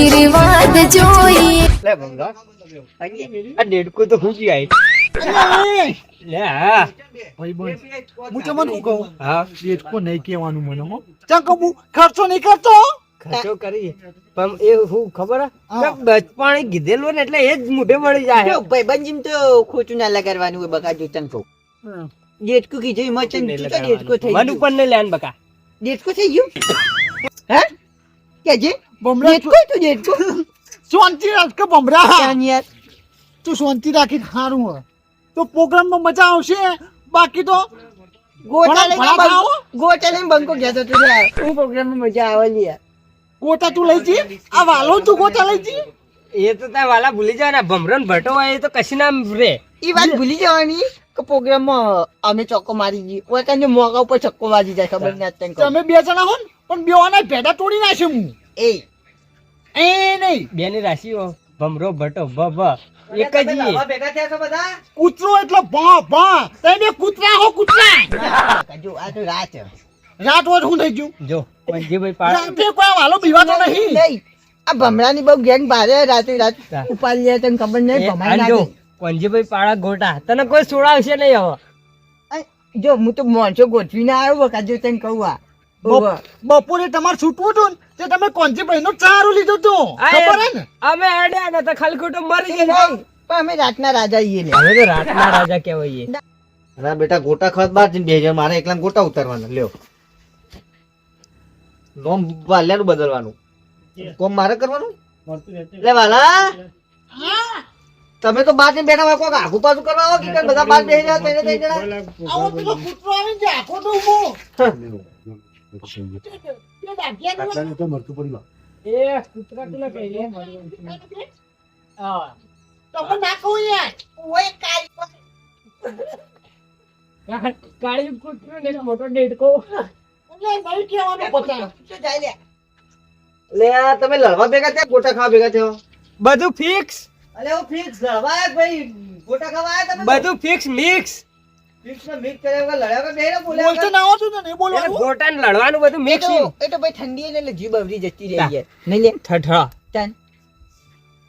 આશીર્વાદ જોઈએ. લે ભમરા આ ડેડકો તો ખૂંચી આવી લે હા ભાઈ બોલ હું તમને શું કહું હા ડેટકો નહીં કહેવાનું મને હો ચા કહું ખર્ચો નહીં કરતો ખર્ચો કરી પણ એ હું ખબર કે બચપણ કીધેલું ને એટલે એ જ મોઢે મળી જાય ભાઈબંધજીમ તો ખોટું ના લગાડવાનું હોય બકા જો તને કહું ડેટકો કીધું એમાં છે ને તું તો ડેટકો થઈ મન ઉપર ને લેન બકા ડેટકો થઈ ગયું હે કેજે બમરા ડેટકો તું ડેટકો શાંતિ રાખ કે બમરા ક્યાં યાર તું શાંતિ રાખી સારું હોય તો પ્રોગ્રામમાં મજા આવશે બાકી તો ગોટા લઈને ભલા ભલા ગોટા લઈને બંકો ગયા તો હું પ્રોગ્રામમાં મજા આવે લ્યા ગોટા તું લઈ જી આ વાલો તું ગોટા લઈ જી એ તો તાર વાલા ભૂલી જાય ને ભમરણ ભટો હોય એ તો કશી ના રે એ વાત ભૂલી જવાની કે પ્રોગ્રામમાં અમે ચોક્કો મારી ગઈ ઓતાને મોગા ઉપર છક્કો વાજી જાય ખબર ના તને તમે બે જણા હો ને પણ બેવાના ભેડા તોડી નાખ્યો હું એ નહીં બેની રાશિઓ ભમરો ભટો ભ એક જ ઈ. ભેગા થયા છો બધા કૂતરો એટલે ભા ભા તમે કૂતરા હો કૂતરા જો આ તો રાત રાત વાટ હું થઈ ગયું જો પંજીભાઈ પાડ રાતે કોઈ વાલો બીવાતો નહીં નહીં આ ભમરાની બહુ ગેંગ બારે રાતે રાત ઉપાડી લે તને ખબર નહીં ભમાઈ જો નાખે પંજીભાઈ પાડા ગોટા તને કોઈ છોડાવશે નહીં હવે જો હું તો મોણસો ગોઠવીને આવ્યો બકા જો તને કહું આ બપોરે તમારે છૂટવું હતું ને તે તમે કોંજીભાઈ નો ચારું લીધું તું ખબર હે ને અમે અડ્યા નતા ખાલી ખોટું મરી નહીં ગયા પણ અમે રાતના રાજા ઈએ લે હવે તો રાતના રાજા કહેવાય અરે બેટા ગોટા ખાત બાર જઈને બે મારે એકલા ગોટા ઉતારવાના લ્યો નોમ વાલ્યાનું બદલવાનું કોમ મારે કરવાનું લે વાલા તમે તો બાર જઈને બેઠા હોય કોક આખું પાછું કરવા આવો કે બધા બાર બેસી રહ્યા ત્રણે ત્રણ જણા આવો પેલો કૂતરો આવીને જે આખો તો ઉભો એ કૂતરા કોને કહીએ હા તમે નાખો યાર ઓય કાઈ કાળી કૂતરું ને મોટો ડેડકો એટલે નહીં કહેવાનું પોતાનું શું જાય લે લે આ તમે લડવા ભેગા થયા ગોટા ખાવા ભેગા થયો બધું ફિક્સ અલે હું ફિક્સ લડવા આયા ભાઈ ગોટા ખાવા આયા તમે બધું ફિક્સ મિક્સ ફિક્સ માં મિક્સ કર્યા વગર લડ્યા વગર બેહી બોલતો બોલ્યા ના આવો છું ને નહીં એટલે બોલવાનું ગોટા ને લડવાનું બધું મિક્સ એ તો ભાઈ ઠંડી એટલે જીભ અવરી જતી રહી યાર નહીં લે ઠઠા તન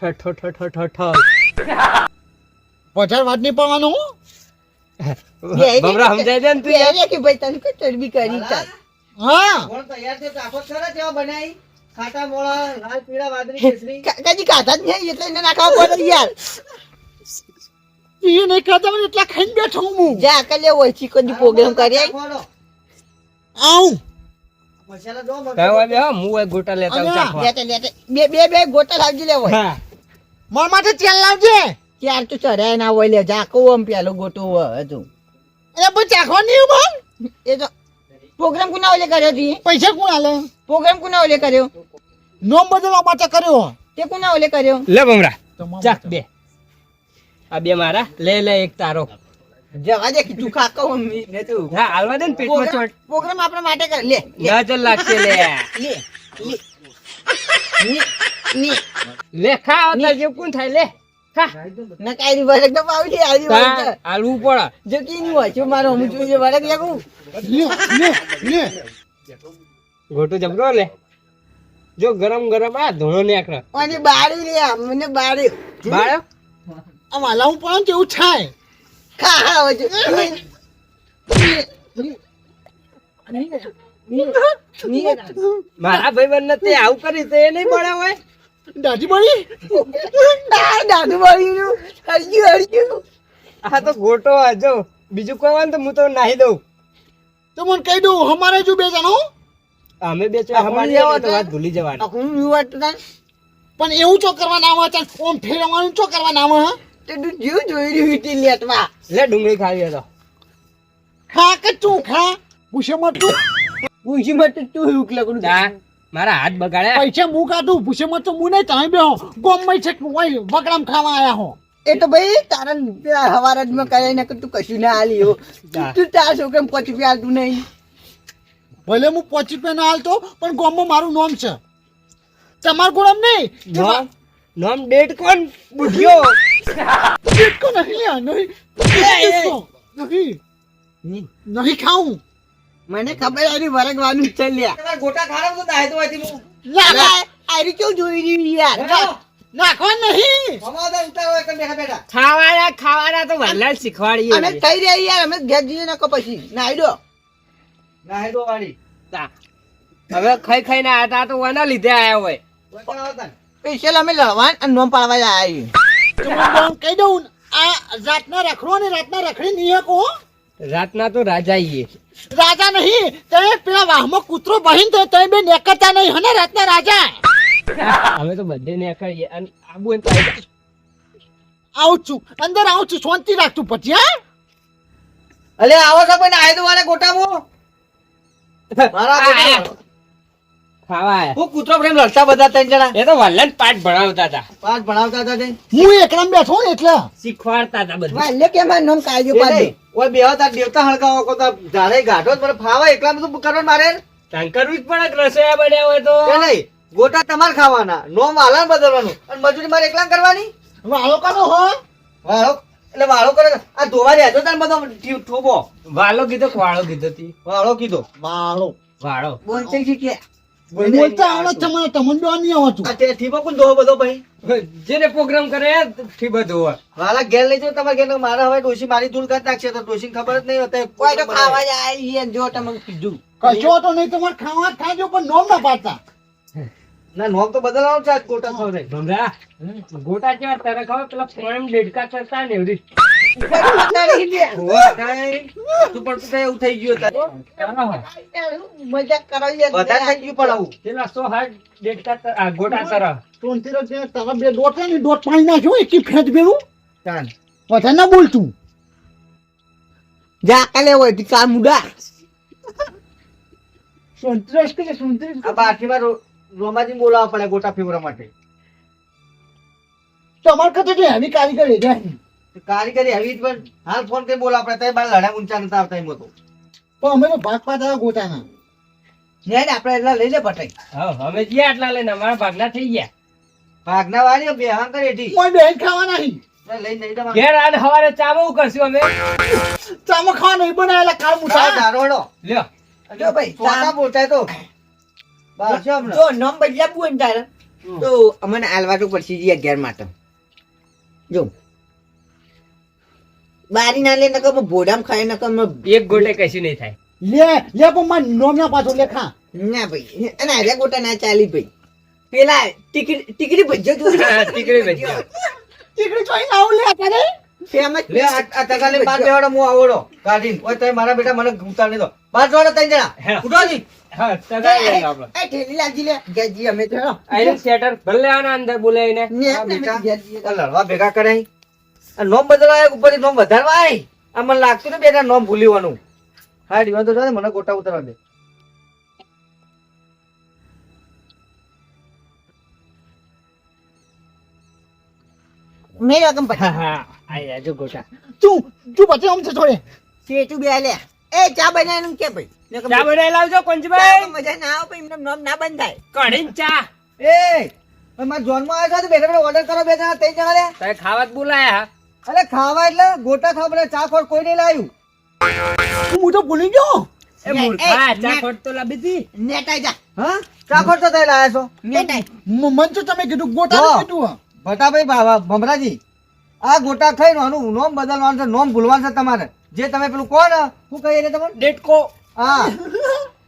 ઠઠો ઠઠો ઠઠો પચાર વાત નહીં પાવાનું બમરા સમજાય દે ને તું યાર કે ભાઈ તને કોઈ ચરબી કરી ચાલ હા કોણ તૈયાર છે આખો ખરા જેવા બનાવી ખાટા મોળા લાલ પીળા વાદળી કેસરી કાજી કાતા જ નહીં એટલે એને નાખવા પડે યાર એ નહીં ખાતા મને એટલા ખાઈને બેઠો હું જા કલે હોય ચિકન પ્રોગ્રામ કરી નાખવાનો. આવું મસાલા જો મને કહેવા બે હું એ ગોટા લેતા આવું ચાખવા. લેતે લેતે બે ગોટા લાવજી લે હોય હા મારા માટે તેલ લાવજે ત્યાર તો ચરાય ના હોય લે જા કહું આમ પેલો ગોટો હજુ એટલે પછી ચાખવા નહીં બોલ એ તો પ્રોગ્રામ કોના ઓલે કર્યો તી પૈસા કોણ આલે પ્રોગ્રામ કોના ઓલે કર્યો નોમ બદલવા માટે કર્યો તે કોના ઓલે કર્યો લે બમરા તમામ ચાક બે આ બે મારા લે લે એક તારો જવા દે તું ખા કહું ને તું હા હાલવા દે ને પેટમાં ચોટ પ્રોગ્રામ આપણા માટે કર લે ના ચલ લાગશે લે લે ની લે ખા તાર જેવું કોણ થાય લે ખા ના કાઈ વરક તો પાવી આરી તા વરક હાલવું પડે જો કી ની હોય છો મારો હું જોઈએ વરક લેવું લે ગોટું જબરો લે જો ગરમ ગરમ આ ધોળો નીકળે અને બાળી લે મને બાળી બાળો આ વાલા હું પણ કેવું થાય ખા હા વજો મારા ભાઈબંધ ને તે આવું કરી તો એ નહીં મળે હોય દાદી બળી દાદુ બાળી હરજ્યું આ તો ગોટો આ જો બીજું કોઈ હોય ને તો હું તો નાહી દઉં તો મને કહી દઉં અમારે જો બે જણો અમે બે ચાર હમારી આવે તો વાત ભૂલી જવાની હું યુવા તો પણ એવું ચો કરવા ના આવે ચાલ ઓમ ફેરવાનું ચો કરવા ના આવે હા તું જીવ જોઈ રહ્યું હતી લેટમાં લે ડુંગળી ખાવી હતો ખા કે તું ખા પૂછે મત તું પૂછી મત તું એવું લગડું તા મારા હાથ બગાડ્યા પૈસા હું કાઢું પૂછે મત તો હું નહીં તમે બેહો ગોમમાં છે ઓય વગડામ ખાવા આયા હો એ તો ભાઈ તારા પેલા હવારજમાં કહે ને કે તું કશું ના હાલી હો તું તાર છોકરા પછી બી હાલતું નહીં ભલે હું 25 રૂપિયા ના હાલતો પણ ગોમમાં મારું નામ છે તમારું ગોળમ નહીં નોમ નોમ ડેટ કોણ બુઢિયો દેખો નહીં લ્યા નહીં નહીં ખાવું મને ખબર આવી વરગવાનું છે લ્યા તમારે ગોટા ખાવા તો દાય તો આથી હું લા આરી કેવું જોઈ રહ્યું યાર નાખવા નહીં અમારે ઉતારો એક બેઠા બેઠા ખાવાના તો વલ્લા શીખવાડીએ અમે કઈ રહ્યા યાર અમે ઘેર જઈએ નકો પછી નાઈ દો ના હેડો વાળી હવે ખાઈને આયા તા તો વના લીધે આયા હોય બતાવો તને. સ્પેશિયલ અમે લડવાન અને નોમ પાડવા જ આવ્યા કહી દઉં આ રાતના રખડો ને રાતના રખડી નહીં હકો રાતના તો રાજા ઈએ રાજા નહીં તે પેલા વાહમાં કૂતરો બહીન તો તમે બે નેકતા નહીં હને રાતના રાજા અમે તો બધે ને કરીએ અને આબુ આવું છું અંદર આવું છું શાંતિ રાખતું પછી હા અલે આવો છો પણ આયદો વાળા ગોટામાં મારા ગોટામાં. ખાવા આયા હું કૂતરો પ્રેમ લડતા બધા ત્રણ જણા એ તો વલ્લન પાઠ ભણાવતા હતા પાસ ભણાવતા હતા તે. હું એકલા બેઠો ને એટલે શીખવાડતા હતા બધું વાલે કે મારું નામ કાઢ્યો એ પાડે નહીં, ઓય બેહો તાર દેવતા હળગાવો કો તાર ઝાડે ગાઢો જ મને ફાવા એકલા બધું કરવાનું મારે શંકર જ પણ રસોયા બન્યા હોય તો એ નહીં ગોટા તમારે ખાવાના નોમ વાલાને બદલવાનું અને મજૂરી મારે એકલા કરવાની વાળો કાનો હો વાળો એટલે વાળો કરે આ ધોવા રહ્યા તો તાર બધો ઠોબો વાલો કીધો કે વાળો કીધો તી વાળો કીધો વાળો વાળો બોલશે શીખે બોલતા આવડે તમને તમને ડો નહીં આવતું આ તે ઠીબો કોણ ધોવો બધો ભાઈ જેને પ્રોગ્રામ કરે થી બધું હોય વાલા ઘેર લઈ જાઓ તમારે ઘેર મારે હવે ડોશી મારી ધૂળ કાઢી નાખશે તો ડોશી ખબર જ નહીં હોતી કોઈ તો ખાવા જ આવી જો તમે કીધું કશો તો નહીં તમારે ખાવા જ ખાજો પણ નોમ ના પાડતા ના નોમ તો બદલવાનું છે આજ ગોટા ખાવ ભમરા ગોટા કેવા તારે ખબર પેલા ફોન ડેડકા કરતા ને એવી તું પણ એવું થઈ ગયું તારે મજાક કરો યાર બધા થઈ ગયું પણ આવું પેલા 100 હાથ ડેડકા ગોટા તરફ ટોનતીરો જે તારા બે દોટ છે ને દોટ પાણી નાખ્યો એકી ફેંચ બેરું ચાલ વધારે ના બોલતું જા કાલે હોય તી કા મુડા સંતરેશ કે સંતરેશ આ બાકીમાં રોમાજી બોલાવવા પડે ગોટા ફેવરા માટે તમારે કતો જે હની કારીગર એ જાય કારીગરી આવી જ પણ હાલ ફોન કરી બોલાવવા પડે તઈ બાર લડા ઊંચા નતા આવતા એમ હતો પણ અમે તો ભાગ પાતા ગોતાના ને આપણે એટલા લઈ લે પટાઈ હા અમે ગયા આટલા લઈને અમારા ભાગના થઈ ગયા ભાગના વાળી બે હાં કરે એઠી કોઈ બેન ખાવા નહીં લઈ નહીં જવાનું. ઘેર આને હવારે ચા બહુ કરશું અમે ચામો ખાવા નહીં બનાવેલા કાળ ચાલ, મુઠા દારો હેડો. લ્યો જો ભાઈ ચોથા બોલતા તો બહાર છે હમણાં. જો નામ બદલાવું ને તારે તો અમને આલવાટું પડશે જી 11 માટે જો બારી ના લે નકર ભોડામ ખાય નકર એક ગોટે કશું નહીં થાય લે પણ માર નોમ ના પાછો લેખા ના ભાઈ અને આરે ગોટા ના ચાલી ભાઈ પેલા ટીકડી ભજ્જો જો ટીકડી ભજ્યો. ટીકડી ચોઈ ના આવું લે કરે ફેમસ લે આ તગાલે બાર બેવાડો હું આવડો કાઢીને ઓય તઈ મારા બેટા મને ઉતારી દો બાર જોડો ત્રણ જણા ઉઠો જી હા તગાઈ લઈને આપણે એ ઠેલી લાગી લે ગેજી અમે તો આઈને સેટર ભલે આના અંદર બોલાવીને ને આ બેટા આ લડવા ભેગા કરાય આ નોમ બદલાય ઉપરથી નોમ વધારવા આય આ મને લાગતું ને બેટા નોમ ભૂલીવાનું હા દીવા તો જાને મને ગોટા ઉતારવા દે મેરા કમ હા હા આયા જો ગોટા તું પછી આમ છે થોડે તું બે લે એ ચા બનાવીને કે ભાઈ ચા બનાવી લાવજો કોંજભાઈ મજા ના આવે એમને નામ ના બંધાય કઢીને ચા એ મારા જોનમાં આવ્યો છો તો બેઠા બેઠા ઓર્ડર કરો બે જણા ત્રણ જણા લે તારે ખાવા જ બોલાયા અરે ખાવા એટલે ગોટા ખાવા પડે ચા ખોટ કોઈ નહીં લાવ્યું હું તો ભૂલી ગયો એ મૂર્ખા ચા ખોટ તો લાવી હતી નેટાઈ જા હા ચા ખોટ તો તઈ લાવ્યા છો નેટાઈ મન તો તમે કીધું ગોટા જો. કીધું ભટાભાઈ ભમરાજી આ ગોટા ખાઈને આનું નોમ બદલવાનું છે નોમ ભૂલવાનું છે તમારે જે તમે પેલું કહો ને શું કહીએ ને તમારે ડેટકો હા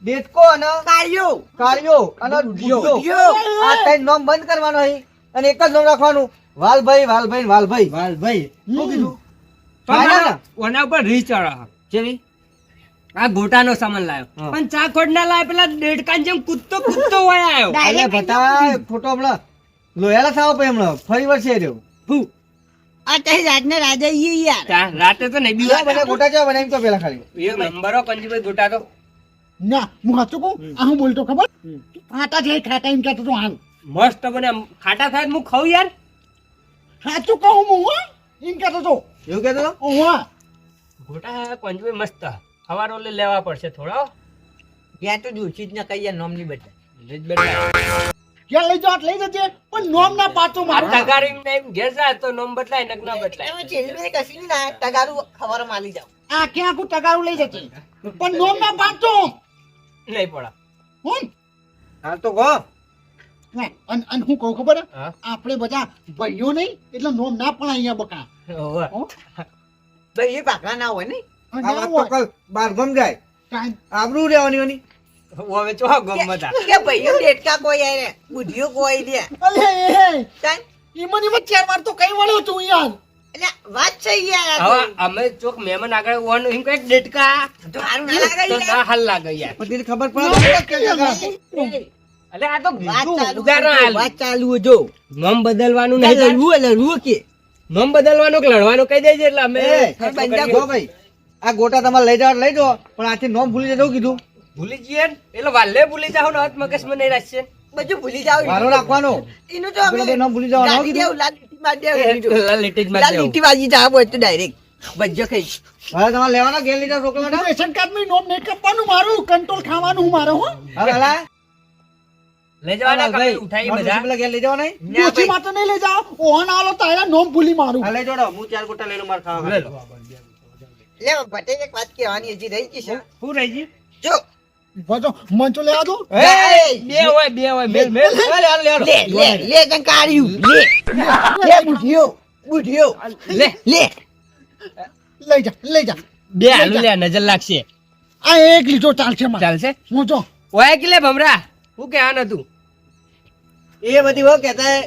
ડેટકો અને કાળિયો કાળિયો અને ઉડિયો. ઉડિયો. આ ત્રણ નોમ બંધ કરવાનો છે અને એક જ નોમ રાખવાનું વાલભાઈ વાલભાઈ વાલભાઈ ભાઈ શું કીધું પણ ફાયદા ને? ઓના ઉપર રીચ ચડા જેવી આ ગોટાનો સામાન લાવ્યો હા. પણ ચા ખોટ ના લાવ્યો પેલા ડેડકાન જેમ કૂદતો કૂદતો હોય આવ્યો અરે ભટા ફોટો હમણાં લોયાલા થાવ પછી હમણાં ફરી વાર છે રહ્યો ફૂ. આ તઈ રાતના રાજા ઈ યાર ચા રાતે તો નહીં કેવા બને બીવા ગોટા કેવા બને એમ તો પેલા ખાલી એક નંબરો કંજીભાઈ ગોટા તો ના હું સાચું કહું આ હું બોલતો ખબર આટા છે ખાટા એમ કહેતો તો હાલ મસ્ત બને આમ ખાટા થાય તો હું ખાઉં યાર સાચું કહું હું હો એમ કહેતો તો એવું કહેતો હતો? ઓવા ગોટા કંજીભાઈ મસ્ત સવારો લેવા પડશે થોડા ત્યાં તો જોશી જ ના કઈ નામ ની બધા રીત બદલાય. ક્યાં લઈ જાવ લઈ જજે પણ નોમ ના પાડતો આ મારો તગારી ને એમ ઘેર જાય તો નોમ બદલાય નક ના બદલાય એમાં છેલ્લે કશું નહીં ના તગારું ખબર માલી જાવ આ ક્યાં આખું તગારું લઈ જજે પણ નોમ ના પાડતો નહીં પડા હું હાલ તો કહો ના, અને હું કહું ખબર હે? હા. આપણે બધા ભાઈઓ નહીં એટલે નોમ ના પણ અહીંયા બકા ઓવે. હો? તો એ પાકડા ના હોય ને અને આ ના વાત તો હોય. કલ બાર ગમ જાય કાંઈ- આબરૂ રહેવાની હોની. ઓવે ચો ગમત આ. કે ભાઈઓ ડેટકા કોઈ આય બુઢીઓ કોઈ દે અલે એ કાંઈ ઈમન ઈમન ચાર વાર તો કઈ વળ્યો તું યાર એટલે વાત છે યાર આ હવે અમે ચોક મહેમાન આગળ ઓન એમ કઈક ડેટકા તો હારું ના લાગે તો યાર. ના હાલ લાગે યાર. પણ તેને ખબર પડે કે અલે આ તો વાત કીધું, ચાલુ ઉદાહરણ આલ્યું. વાત ચાલુ હે જો નામ બદલવાનું ના નહીં. લડવું કે નામ બદલવાનું કે લડવાનું કહી દેજે એટલે અમે ખર્ચો બંધા કરીએ. જો ભાઈ આ ગોટા તમારે લઈ જાઓ લઈ જાઓ પણ આથી નોમ ભૂલી જજો કીધું ભૂલી જઈએ ને એટલે વાલે ભૂલી જાવ ને હાથ મગજમાં નહીં રાખશે ને. બધું ભૂલી જાવ વારો રાખવાનો એનું તો પેલા બે નામ ભૂલી જવાનું, ગાડી કીધું? દેવું, લાલ લીટી મારી દેવું. લાલ લીટી જ માં લાલ જવું. લીટી વાજી જાવ હોય તો ડાયરેક્ટ ભજ્જો ખાઈ હવે તમારે લેવાના ઘેર લીધા છોકરા માટે રેશન કાર્ડ માં નોમ નહીં કાપવાનું મારું કંટ્રોલ ખાવાનું મારે હો હવે હાલા લઈ જવાના ભાઈ કપડે ઉઠાઈ બધા. પેલા ઘેર લઈ જવા નહીં ડોશી માટે નહીં લઈ જાઓ ઓહન આલો તારા નોમ ભૂલી મારું હા લઈ જોડો હું 4 ગોટા લઈ લઉં મારે ખાવા લે લો. લે ભટે એક વાત કહેવાની હજી રહી ગઈ છે શું રહી ગયું? જો બજો મંચો લેવા દો બે હોય મેલ મેલ. લે લે લે કંકાર્યું લે બુઢિયો બુઢિયો લે લે લઈ જા બે આલુ લે નજર લાગશે. આ એક લીટો ચાલશે મારે ચાલશે હું જો ઓય કે લે ભમરા હું કે આ નતું એ બધી હો કહેતા હે,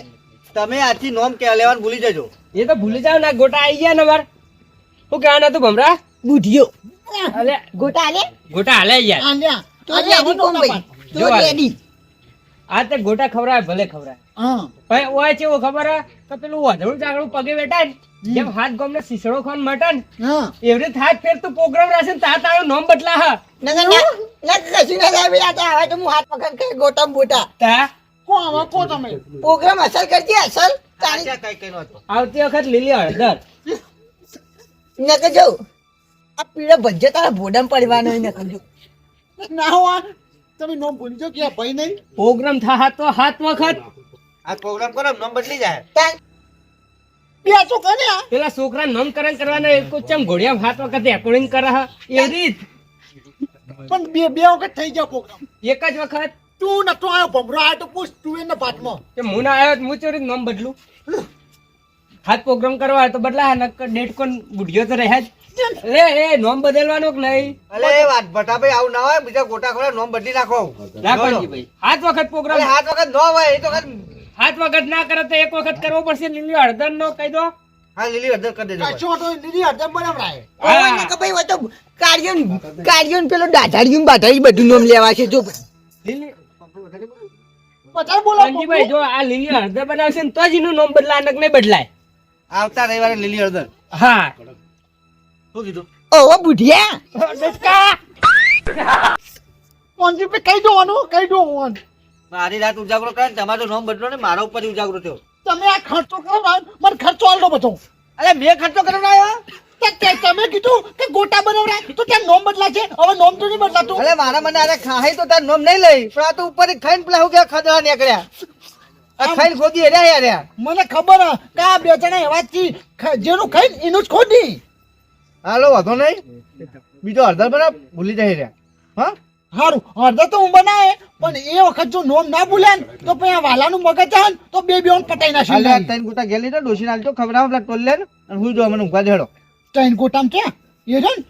તમે આજથી નોમ કે લેવાનું ભૂલી જજો એ તો ભૂલી જાવ ને ગોટા આઈ ગયા ને માર હું કે આ નતું ભમરા બુઢિયો અલે ગોટા લે ગોટા હાલે યાર. આલ્યા તો આલ્યા રેડી કોમ ભાઈ તો જો આ. રેડી આ તે ગોટા ખવડાવે ભલે ખવડાવે હા ભાઈ ઓય છે એવું ખબર હે કે પેલું વાધળું ચાકડું પગે બેઠા ને જેમ હાથ ગોમને શીસડો ખાન મટન હા એવરે થાત ફેર તું પ્રોગ્રામ રાશે ને તા તારું નામ બદલા હા ના ના ના ના કશું ના થાય બેટા હવે તો હું હાથ પકડ કે ગોટા બોટા તા કો આવા કો તમે પ્રોગ્રામ અસર કરજે અસલ તારી કઈ કઈ નો હતો આવતી વખત લીલી હળદર ન કજો આ પીળો ભજ્જો તારા ભોડમ પડવાનો ન કજો ના હોવા તમે નોમ ભૂલી જાઓ કે આ ભાઈ નહીં પ્રોગ્રામ થા તો હાથ વખત આ પ્રોગ્રામ કરો નોમ બદલી જાય તાર બેસો કરે આ પેલા છોકરા નામકરણ કરવાના એક ચમ ઘોડિયા હાથ વખત રેકોર્ડિંગ કરે હા એવી રીત પણ બે વખત થઈ ગયા પ્રોગ્રામ એક જ વખત તું નતો આવ્યો ભમરો આ તો પૂછ તું એના પાટમાં કે હું ના આવ્યો તો હું ચોરી નામ બદલું હાથ પ્રોગ્રામ કરવા હોય તો બદલા નકર ડેટ કોણ બુઢિયો તો રહ્યા જ લે એ નામ બદલવાનું કે નહીં અલે એ વાત ભટા ભાઈ આવું ના હોય બીજા ગોટા ખોડા નોમ બદલી નાખો રાખોજી ભાઈ હાથ વખત પ્રોગ્રામ અરે હાથ વખત ન હોય એ તો ખાલી હાથ વખત ના કરે તો એક વખત કરવો પડશે લીલી હળદર નો કહી દો હા લીલી હળદર કરી દેજો ભાઈ. કશો તો દીદી અડધા બરાબર ઓય ન કે ભાઈ હોય તો કાર્યોન પેલો દાઢાડિયું બાઢાડી બધું નામ લેવા છે જો લીલી પચાસ બોલો રણજીભાઈ જો આ લીલી હળદર બનાવશે ને તો જ એનું નામ બદલાય નક નહીં બદલાય આવતા રવિવારે લીલી હળદર હા શું કીધું ઓવો બુઢિયા કોન્જી પે કઈ દોવાનું કઈ દોવાનું મારી રાત ઉજાગરો કરે ને તમારો નામ બદલો ને મારા ઉપર ઉજાગરો થયો તમે આ ખર્ચો કરો ને મને ખર્ચો આલો બધો અરે મેં ખર્ચો કર્યો આવ્યો તમે કીધું કે ગોટા બનાવરા તો ત્યાં નોમ બદલા છે હવે નોમ તો નહીં બદલાતું અરે મારા મને અરે ખાઈ તો તાર નોમ નહીં લઈ પણ આ તો ઉપર ખાઈને પેલા હું કે ખદડા નીકળ્યા આ ખાઈને ખોદી હેર્યા યાર મને ખબર હે કે આ બે જણા એવા જ છી, જેનું ખાઈ એનું જ ખોદી હાલો વાંધો નહીં બીજો હળદર બનાવ ભૂલી જાય રહ્યા હા હારું અડધા તો હું બનાવે પણ એ વખત જો નોમ ના ભૂલ્યા ને તો પછી આ વાલાનું મગજ આવે ને તો બે બેન પટાઈ હાલે નાખી ત્રણ ગોટા ઘેર લીધો ડોસી નાખજો ખબર પેલા ટોલ લે અને હું જો મને ઊંઘવા દેડો ત્રણ ગોટામ ક્યાં એ છે ને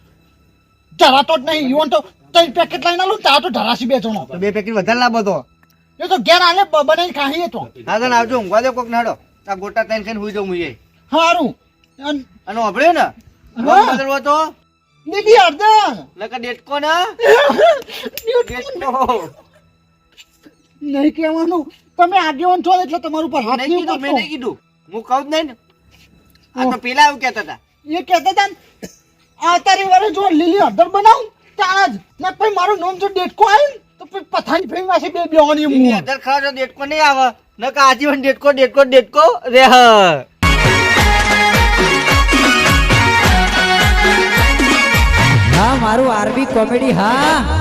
ધરાતો જ નહીં ઈવન તો ત્રણ પેકેટ લઈને આલું ત્યાં તો ધરાશી બે જણો તો બે પેકેટ વધારે લાવો તો એ તો ઘેર આલે બનાવીને ખાઈએ તો હા તો આવજો ઊંઘવા દે કોક નાડો આ ગોટા ત્રણ ખાઈને હુઈ જાઉં મુઈએ હારું અન અને વાપર્યો ને હા. નોમ બદલવો તો દીદી અડધા નકર ડેટકો ના ડેટકો નહીં કહેવાનું તમે આગેવાન છો એટલે તમારું પર હાથ નહીં નહીં કીધું મેં ઉપાડતો. નહીં કીધું હું કહું જ નહીં ને આ તો પેલા એવું કહેતા હતા એ કહેતા હતા ને આ તારી વારે જો લીલી હળદર બનાવું તારા જ ને પછી મારું નામ જો ડેટકો આવ્યું ને તો પછી પથારી ફેરી નાખી બે બેવાની એની મું અંદર ખાવા તો ડેટકો નહીં આવે નકર આજીવન ડેટકો ડેટકો ડેટકો રે હ હા મારું આરબી કોમેડી હા